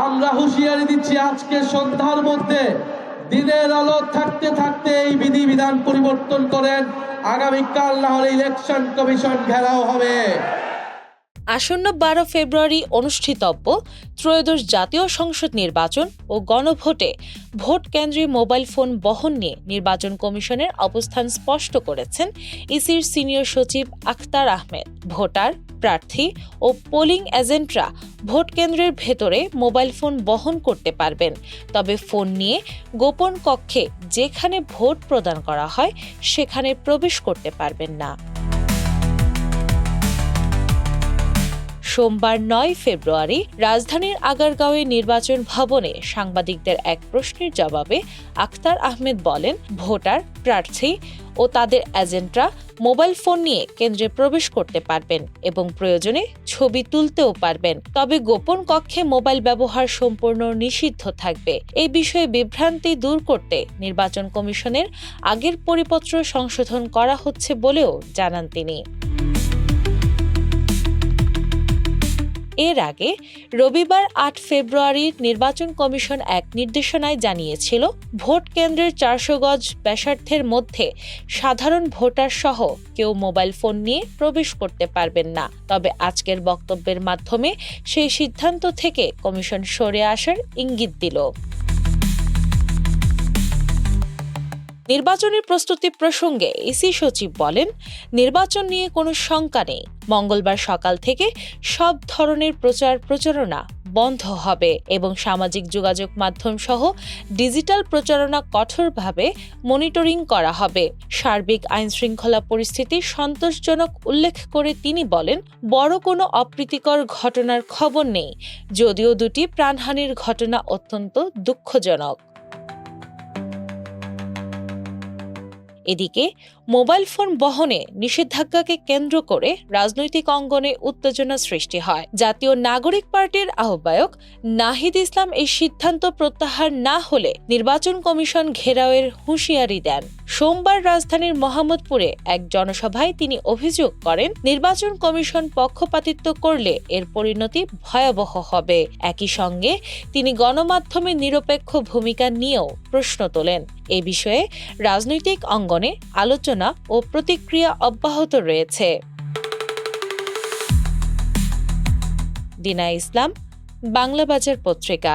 আমরা হুঁশিয়ারি দিচ্ছি, আজকে সন্ধ্যার মধ্যে দিনের আলো থাকতে থাকতে এই বিধিবিধান পরিবর্তন করেন। আগামীকাল না হলে ইলেকশন কমিশন ঘেরাও হবে। আসন্ন 12 ফেব্রুয়ারি অনুষ্ঠিতব্য ত্রয়োদশ জাতীয় সংসদ নির্বাচন ও গণভোটে ভোট কেন্দ্রে মোবাইল ফোন বহন নিয়ে নির্বাচন কমিশনের অবস্থান স্পষ্ট করেছেন ইসির সিনিয়র সচিব আখতার আহমেদ। ভোটার, প্রার্থী ও পোলিং এজেন্টরা ভোট কেন্দ্রের ভেতরে মোবাইল ফোন বহন করতে পারবেন, তবে ফোন নিয়ে গোপন কক্ষে যেখানে ভোট প্রদান করা হয় সেখানে প্রবেশ করতে পারবেন না। সোমবার 9 ফেব্রুয়ারি রাজধানীর আগারগাঁওয়ে নির্বাচন ভবনে সাংবাদিকদের এক প্রশ্নের জবাবে আখতার আহমেদ বলেন, ভোটার, প্রার্থী ও তাদের এজেন্টরা মোবাইল ফোন নিয়ে কেন্দ্রে প্রবেশ করতে পারবেন এবং প্রয়োজনে ছবি তুলতেও পারবেন, তবে গোপন কক্ষে মোবাইল ব্যবহার সম্পূর্ণ নিষিদ্ধ থাকবে। এই বিষয়ে বিভ্রান্তি দূর করতে নির্বাচন কমিশনের আগের পরিপত্র সংশোধন করা হচ্ছে বলেও জানান তিনি। এর আগে রবিবার 8 ফেব্রুয়ারির নির্বাচন কমিশন এক নির্দেশনায় জানিয়েছিল, ভোট কেন্দ্রের 400 গজ ব্যাসার্ধের মধ্যে সাধারণ ভোটার সহ কেউ মোবাইল ফোন নিয়ে প্রবেশ করতে পারবেন না। তবে আজকের বক্তব্যের মাধ্যমে সেই সিদ্ধান্ত থেকে কমিশন সরে আসার ইঙ্গিত দিল। নির্বাচনের প্রস্তুতি প্রসঙ্গে ইসি সচিব বলেন, নির্বাচন নিয়ে কোনো শঙ্কা নেই। মঙ্গলবার সকাল থেকে সব ধরনের প্রচার প্রচারণা বন্ধ হবে এবং সামাজিক যোগাযোগ মাধ্যম সহ ডিজিটাল প্রচারণা কঠোরভাবে মনিটরিং করা হবে। সার্বিক আইনশৃঙ্খলা পরিস্থিতি সন্তোষজনক উল্লেখ করে তিনি বলেন, বড় কোনো অপ্রীতিকর ঘটনার খবর নেই, যদিও দুটি প্রাণহানির ঘটনা অত্যন্ত দুঃখজনক। এদিকে মোবাইল ফোন বহনে নিষেধাজ্ঞাকে কেন্দ্র করে রাজনৈতিক অঙ্গনে উত্তেজনা সৃষ্টি হয়। জাতীয় নাগরিক পার্টির আহ্বায়ক নাহিদ ইসলাম এই সিদ্ধান্ত প্রত্যাহার না হলে নির্বাচন কমিশন ঘেরাওয়ের হুঁশিয়ারি দেন। সোমবার রাজধানীর মোহাম্মদপুরে এক জনসভায় তিনি অভিযোগ করেন, নির্বাচন কমিশন পক্ষপাতিত্ব করলে এর পরিণতি ভয়াবহ হবে। একই সঙ্গে তিনি গণমাধ্যমে নিরপেক্ষ ভূমিকা নিয়েও প্রশ্ন তোলেন। এ বিষয়ে রাজনৈতিক অঙ্গনে আলোচনা ও প্রতিক্রিয়া অব্যাহত রয়েছে। দিনা ইসলাম, বাংলা বাজার পত্রিকা।